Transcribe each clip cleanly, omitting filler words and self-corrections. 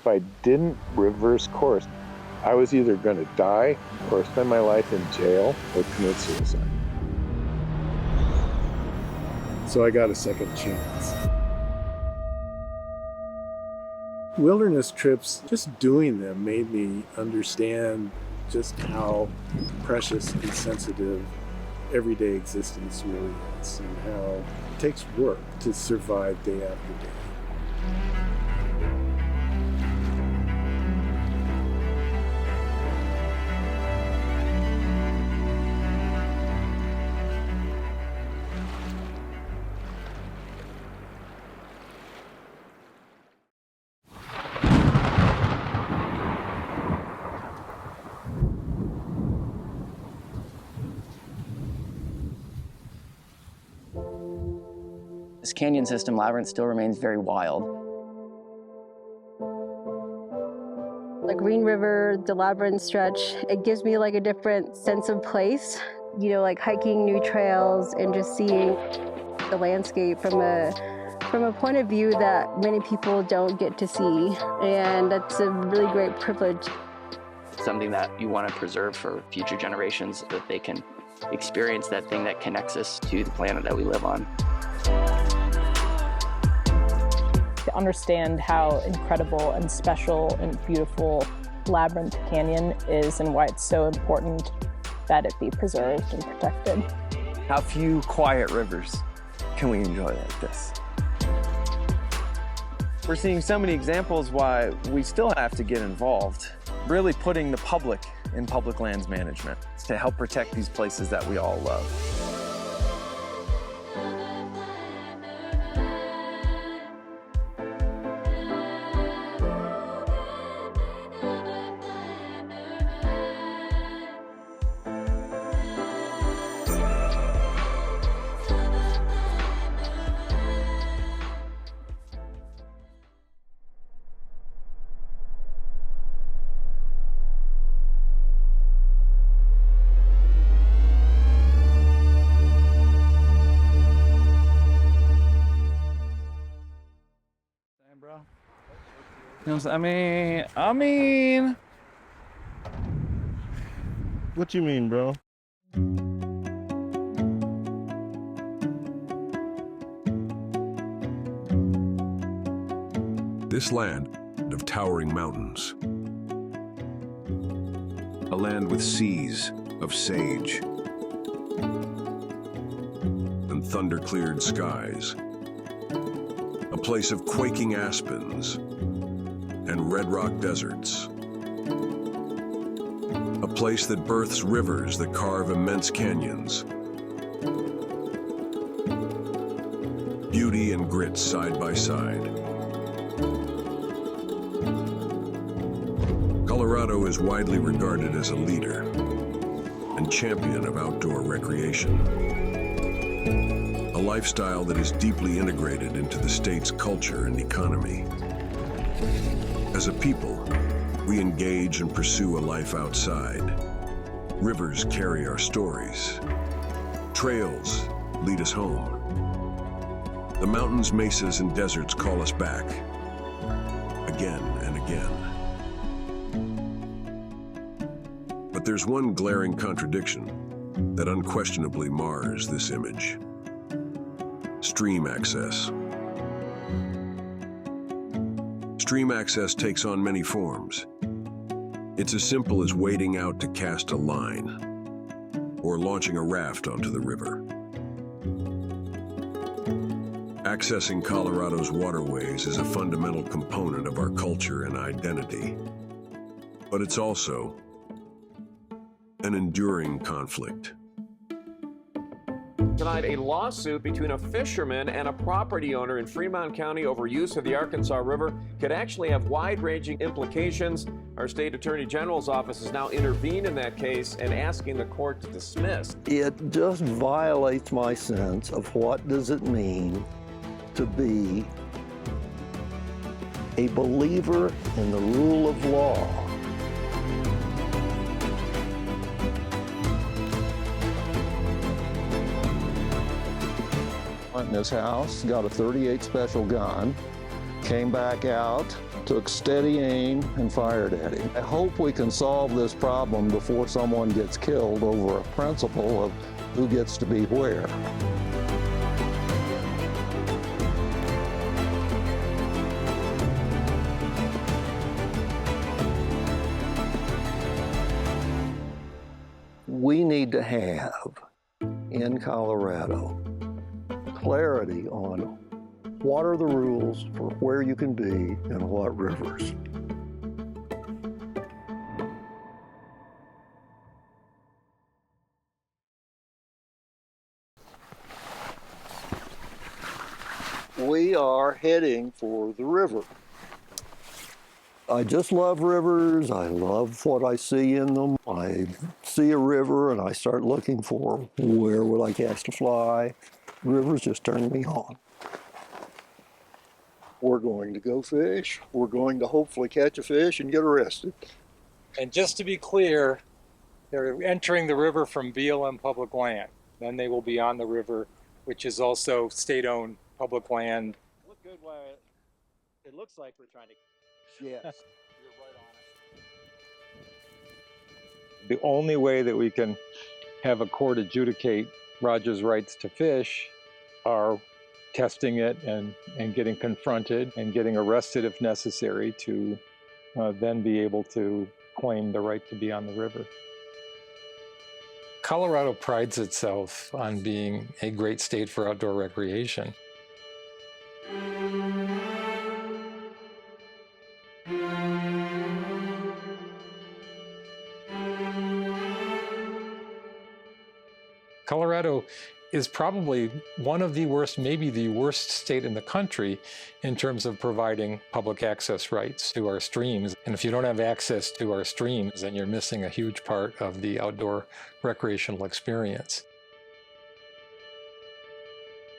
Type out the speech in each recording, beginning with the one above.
if I didn't reverse course, I was either going to die or spend my life in jail or commit suicide. So I got a second chance. Wilderness trips, just doing them made me understand just how precious and sensitive everyday existence really is, and how it takes work to survive day after day. This canyon system labyrinth still remains very wild. The Green River, the labyrinth stretch, it gives me like a different sense of place. You know, like hiking new trails and just seeing the landscape from a point of view that many people don't get to see. And that's a really great privilege. Something that you want to preserve for future generations so that they can experience that thing that connects us to the planet that we live on. To understand how incredible and special and beautiful Labyrinth Canyon is and why it's so important that it be preserved and protected. How few quiet rivers can we enjoy like this? We're seeing so many examples why we still have to get involved, really putting the public in public lands management to help protect these places that we all love. You know what I mean. What you mean, bro? This land of towering mountains, a land with seas of sage and thunder-cleared skies, a place of quaking aspens and red rock deserts, a place that births rivers that carve immense canyons, beauty and grit side by side. Colorado is widely regarded as a leader and champion of outdoor recreation, a lifestyle that is deeply integrated into the state's culture and economy. As a people, we engage and pursue a life outside. Rivers carry our stories. Trails lead us home. The mountains, mesas, and deserts call us back, again and again. But there's one glaring contradiction that unquestionably mars this image: stream access. Stream access takes on many forms. It's as simple as wading out to cast a line or launching a raft onto the river. Accessing Colorado's waterways is a fundamental component of our culture and identity, but it's also an enduring conflict. Tonight, a lawsuit between a fisherman and a property owner in Fremont County over use of the Arkansas River could actually have wide-ranging implications. Our state attorney general's office has now intervened in that case and asking the court to dismiss. It just violates my sense of what does it mean to be a believer in the rule of law. In his house, got a .38 special gun, came back out, took steady aim, and fired at him. I hope we can solve this problem before someone gets killed over a principle of who gets to be where. We need to have, in Colorado, clarity on what are the rules for where you can be and what rivers. We are heading for the river. I just love rivers. I love what I see in them. I see a river and I start looking for where would I cast a fly. Rivers just turn me on. We're going to go fish. We're going to hopefully catch a fish and get arrested. And just to be clear, they're entering the river from BLM public land. Then they will be on the river, which is also state-owned public land. Look good while it looks like we're trying to. Yes. You're right on it. The only way that we can have a court adjudicate Roger's rights to fish are testing it and getting confronted and getting arrested if necessary to then be able to claim the right to be on the river. Colorado prides itself on being a great state for outdoor recreation. Colorado is probably one of the worst, maybe the worst state in the country in terms of providing public access rights to our streams. And if you don't have access to our streams, then you're missing a huge part of the outdoor recreational experience.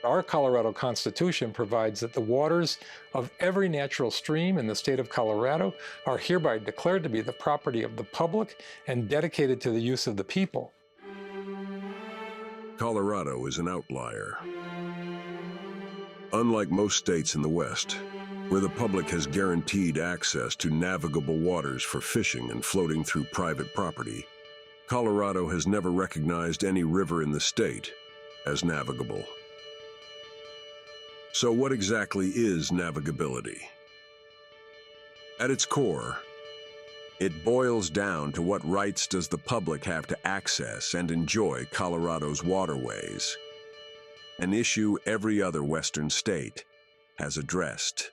Our Colorado Constitution provides that the waters of every natural stream in the state of Colorado are hereby declared to be the property of the public and dedicated to the use of the people. Colorado is an outlier. Unlike most states in the West, where the public has guaranteed access to navigable waters for fishing and floating through private property, Colorado has never recognized any river in the state as navigable. So what exactly is navigability? At its core, it boils down to what rights does the public have to access and enjoy Colorado's waterways, an issue every other Western state has addressed.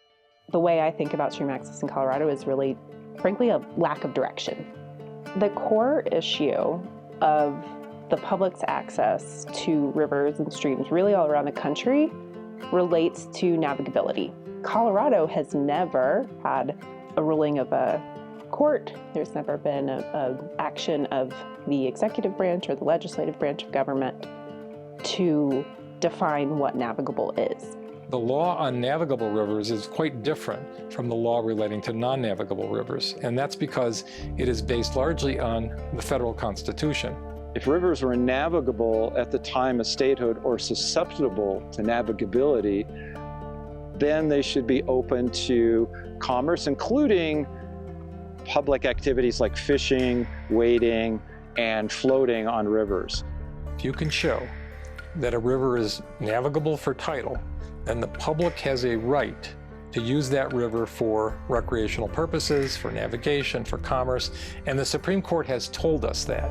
The way I think about stream access in Colorado is really, frankly, a lack of direction. The core issue of the public's access to rivers and streams really all around the country relates to navigability. Colorado has never had a ruling of a court. There's never been an action of the executive branch or the legislative branch of government to define what navigable is. The law on navigable rivers is quite different from the law relating to non-navigable rivers, and that's because it is based largely on the federal Constitution. If rivers were navigable at the time of statehood or susceptible to navigability, then they should be open to commerce, including public activities like fishing, wading, and floating on rivers. If you can show that a river is navigable for tidal, then the public has a right to use that river for recreational purposes, for navigation, for commerce, and the Supreme Court has told us that.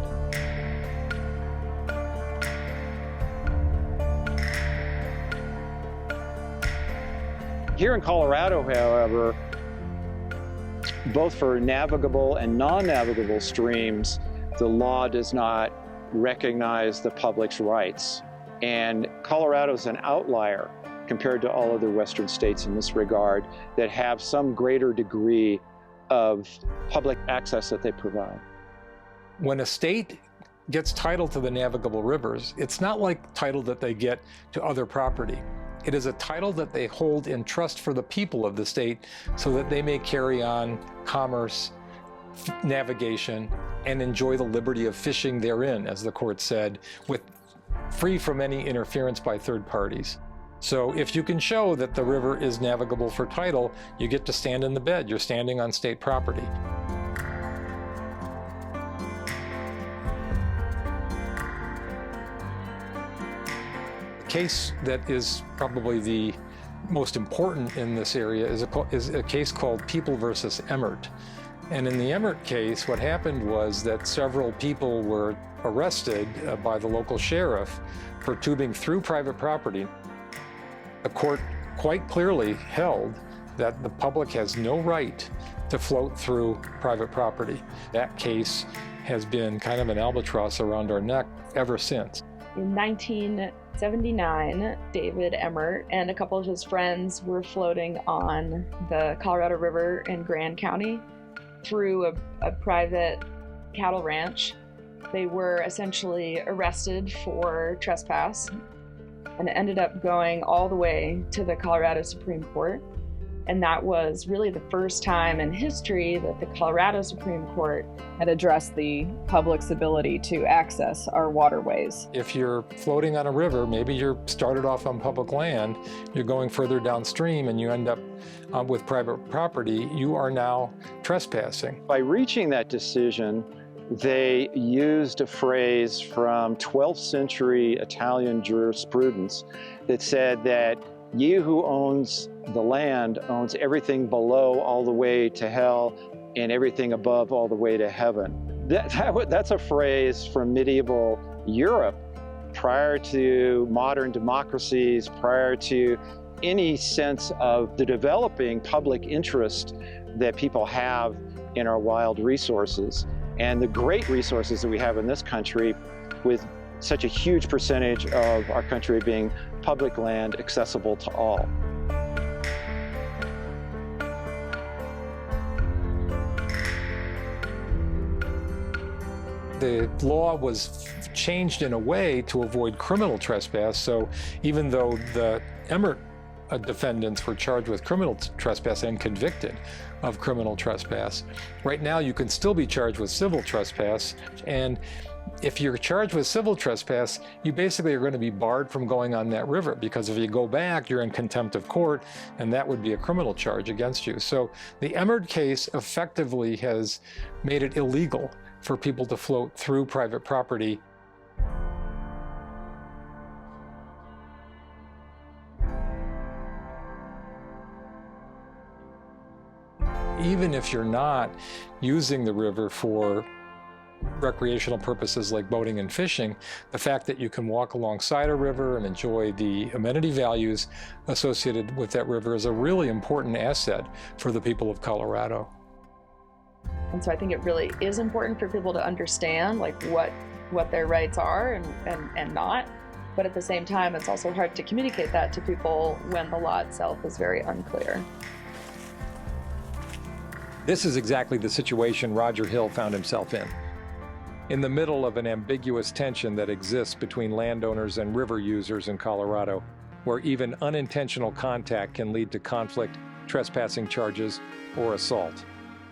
Here in Colorado, however, both for navigable and non-navigable streams, the law does not recognize the public's rights. And Colorado is an outlier compared to all other Western states in this regard that have some greater degree of public access that they provide. When a state gets title to the navigable rivers, it's not like title that they get to other property. It is a title that they hold in trust for the people of the state so that they may carry on commerce, navigation, and enjoy the liberty of fishing therein, as the court said, free from any interference by third parties. So if you can show that the river is navigable for tidal, you get to stand in the bed. You're standing on state property. The case that is probably the most important in this area is a case called People versus Emmert. And in the Emmert case, what happened was that several people were arrested by the local sheriff for tubing through private property. The court quite clearly held that the public has no right to float through private property. That case has been kind of an albatross around our neck ever since. In 1979, David Emmert and a couple of his friends were floating on the Colorado River in Grand County through a private cattle ranch. They were essentially arrested for trespass and ended up going all the way to the Colorado Supreme Court. And that was really the first time in history that the Colorado Supreme Court had addressed the public's ability to access our waterways. If you're floating on a river, maybe you're started off on public land, you're going further downstream and you end up with private property, you are now trespassing. By reaching that decision, they used a phrase from 12th century Italian jurisprudence that said that "Ye who owns the land owns everything below all the way to hell and everything above all the way to heaven." That's a phrase from medieval Europe prior to modern democracies, prior to any sense of the developing public interest that people have in our wild resources and the great resources that we have in this country, with such a huge percentage of our country being public land accessible to all. The law was changed in a way to avoid criminal trespass, so even though the Emmert defendants were charged with criminal trespass and convicted of criminal trespass, right now you can still be charged with civil trespass. And if you're charged with civil trespass, you basically are going to be barred from going on that river, because if you go back, you're in contempt of court, and that would be a criminal charge against you. So the Emmert case effectively has made it illegal for people to float through private property. Even if you're not using the river for recreational purposes like boating and fishing, the fact that you can walk alongside a river and enjoy the amenity values associated with that river is a really important asset for the people of Colorado. And so I think it really is important for people to understand like what their rights are and not. But at the same time, it's also hard to communicate that to people when the law itself is very unclear. This is exactly the situation Roger Hill found himself in the middle of an ambiguous tension that exists between landowners and river users in Colorado, where even unintentional contact can lead to conflict, trespassing charges, or assault.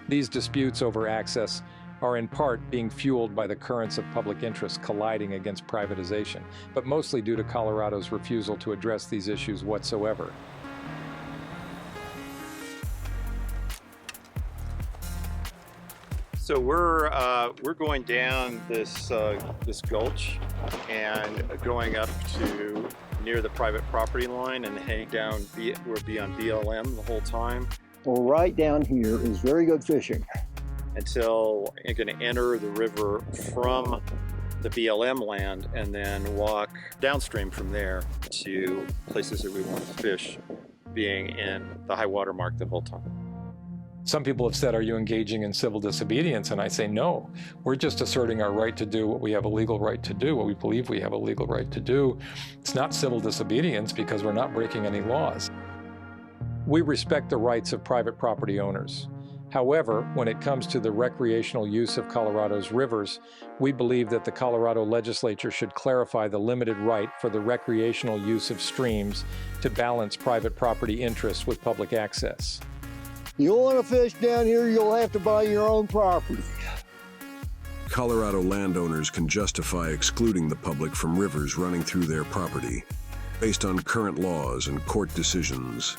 These disputes over access are in part being fueled by the currents of public interest colliding against privatization, but mostly due to Colorado's refusal to address these issues whatsoever. So we're going down this gulch and going up to near the private property line and heading down. We'll be on BLM the whole time. Well, right down here is very good fishing. Until you're going to enter the river from the BLM land and then walk downstream from there to places that we want to fish, being in the high water mark the whole time. Some people have said, are you engaging in civil disobedience? And I say, no, we're just asserting our right to do what we have a legal right to do, what we believe we have a legal right to do. It's not civil disobedience because we're not breaking any laws. We respect the rights of private property owners. However, when it comes to the recreational use of Colorado's rivers, we believe that the Colorado legislature should clarify the limited right for the recreational use of streams to balance private property interests with public access. You want to fish down here, you'll have to buy your own property. Colorado landowners can justify excluding the public from rivers running through their property based on current laws and court decisions,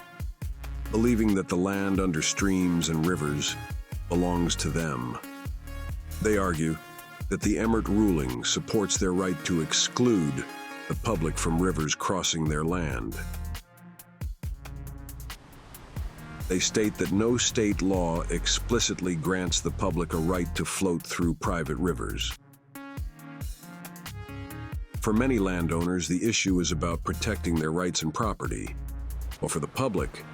believing that the land under streams and rivers belongs to them. They argue that the Emmert ruling supports their right to exclude the public from rivers crossing their land. They state that no state law explicitly grants the public a right to float through private rivers. For many landowners, the issue is about protecting their rights and property, while for the public,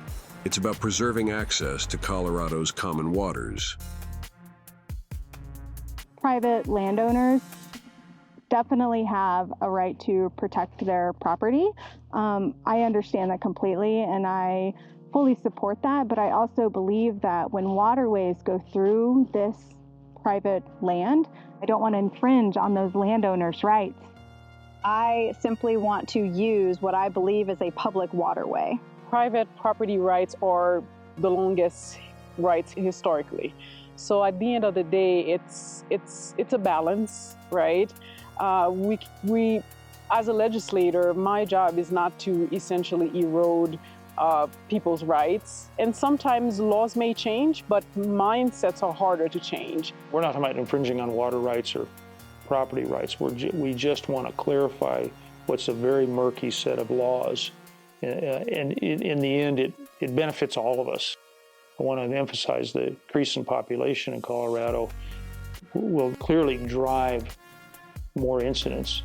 it's about preserving access to Colorado's common waters. Private landowners definitely have a right to protect their property. I understand that completely, and I fully support that, but I also believe that when waterways go through this private land, I don't want to infringe on those landowners' rights. I simply want to use what I believe is a public waterway. Private property rights are the longest rights historically. So at the end of the day, it's a balance, right? We as a legislator, my job is not to essentially erode people's rights. And sometimes laws may change, but mindsets are harder to change. We're not talking about infringing on water rights or property rights. We just want to clarify what's a very murky set of laws. And in the end, it benefits all of us. I want to emphasize the increase in population in Colorado will clearly drive more incidents.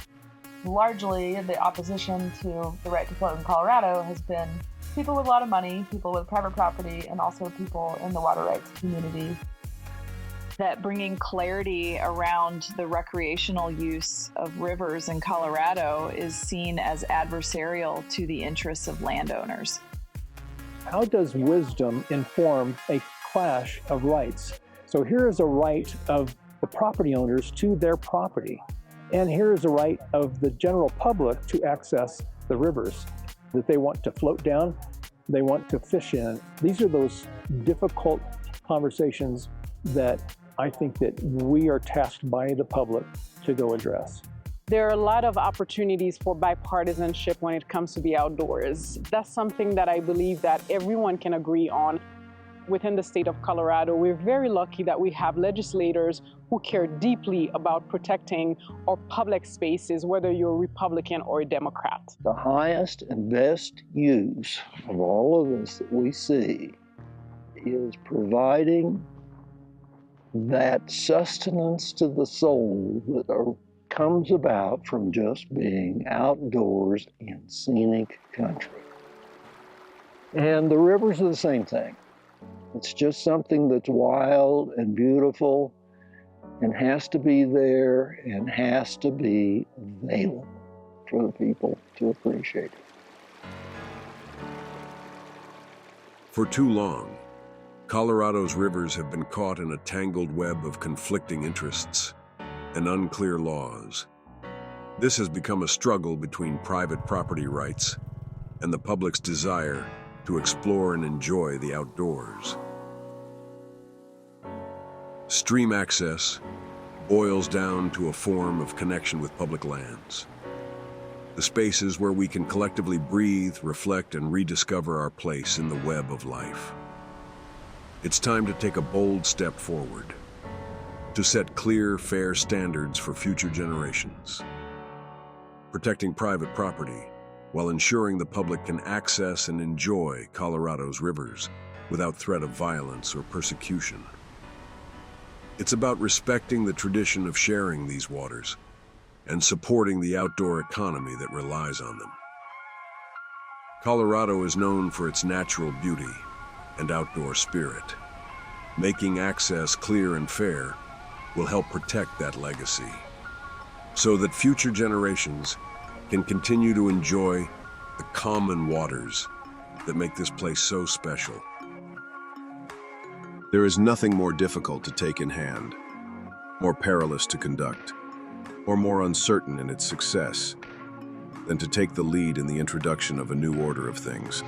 Largely, the opposition to the right to float in Colorado has been people with a lot of money, people with private property, and also people in the water rights community. That bringing clarity around the recreational use of rivers in Colorado is seen as adversarial to the interests of landowners. How does wisdom inform a clash of rights? So here is a right of the property owners to their property, and here is a right of the general public to access the rivers that they want to float down, they want to fish in. These are those difficult conversations that I think that we are tasked by the public to go address. There are a lot of opportunities for bipartisanship when it comes to the outdoors. That's something that I believe that everyone can agree on. Within the state of Colorado, we're very lucky that we have legislators who care deeply about protecting our public spaces, whether you're a Republican or a Democrat. The highest and best use of all of this that we see is providing that sustenance to the soul that comes about from just being outdoors in scenic country. And the rivers are the same thing. It's just something that's wild and beautiful and has to be there and has to be available for the people to appreciate it. For too long, Colorado's rivers have been caught in a tangled web of conflicting interests and unclear laws. This has become a struggle between private property rights and the public's desire to explore and enjoy the outdoors. Stream access boils down to a form of connection with public lands. The spaces where we can collectively breathe, reflect, and rediscover our place in the web of life. It's time to take a bold step forward, to set clear, fair standards for future generations. Protecting private property while ensuring the public can access and enjoy Colorado's rivers without threat of violence or persecution. It's about respecting the tradition of sharing these waters and supporting the outdoor economy that relies on them. Colorado is known for its natural beauty and outdoor spirit. Making access clear and fair will help protect that legacy so that future generations can continue to enjoy the common waters that make this place so special. There is nothing more difficult to take in hand, more perilous to conduct, or more uncertain in its success than to take the lead in the introduction of a new order of things.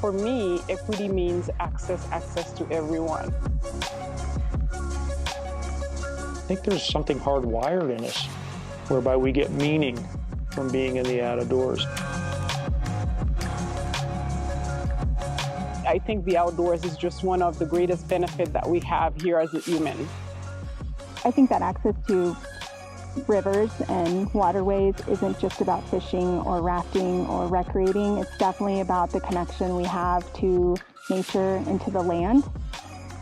For me, equity means access to everyone. I think there's something hardwired in us whereby we get meaning from being in the outdoors. I think the outdoors is just one of the greatest benefits that we have here as a human. I think that access to rivers and waterways isn't just about fishing or rafting or recreating. It's definitely about the connection we have to nature and to the land.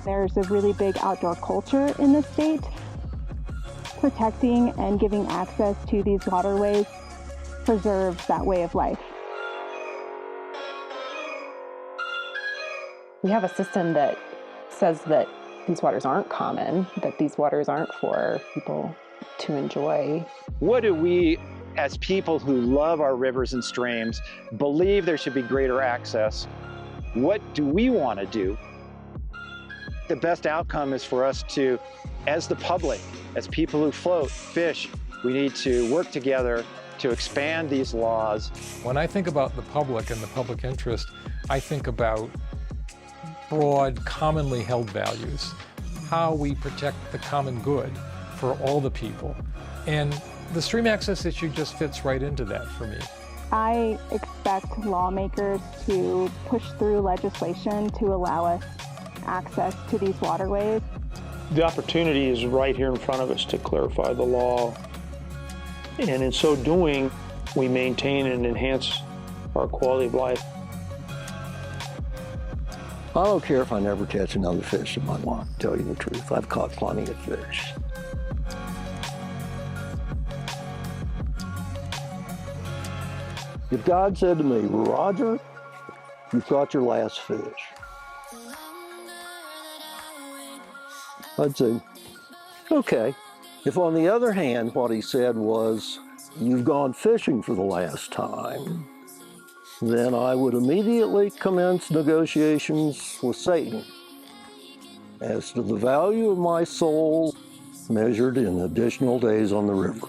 There's a really big outdoor culture in the state. Protecting and giving access to these waterways preserves that way of life. We have a system that says that these waters aren't common, that these waters aren't for people to enjoy. What do we, as people who love our rivers and streams, believe there should be greater access? What do we want to do? The best outcome is for us to, as the public, as people who float, fish, we need to work together to expand these laws. When I think about the public and the public interest, I think about broad, commonly held values, how we protect the common good for all the people. And the stream access issue just fits right into that for me. I expect lawmakers to push through legislation to allow us access to these waterways. The opportunity is right here in front of us to clarify the law. And in so doing, we maintain and enhance our quality of life. I don't care if I never catch another fish in my life, to tell you the truth. I've caught plenty of fish. If God said to me, Roger, you caught your last fish, I'd say, okay. If on the other hand, what he said was, you've gone fishing for the last time, then I would immediately commence negotiations with Satan as to the value of my soul measured in additional days on the river.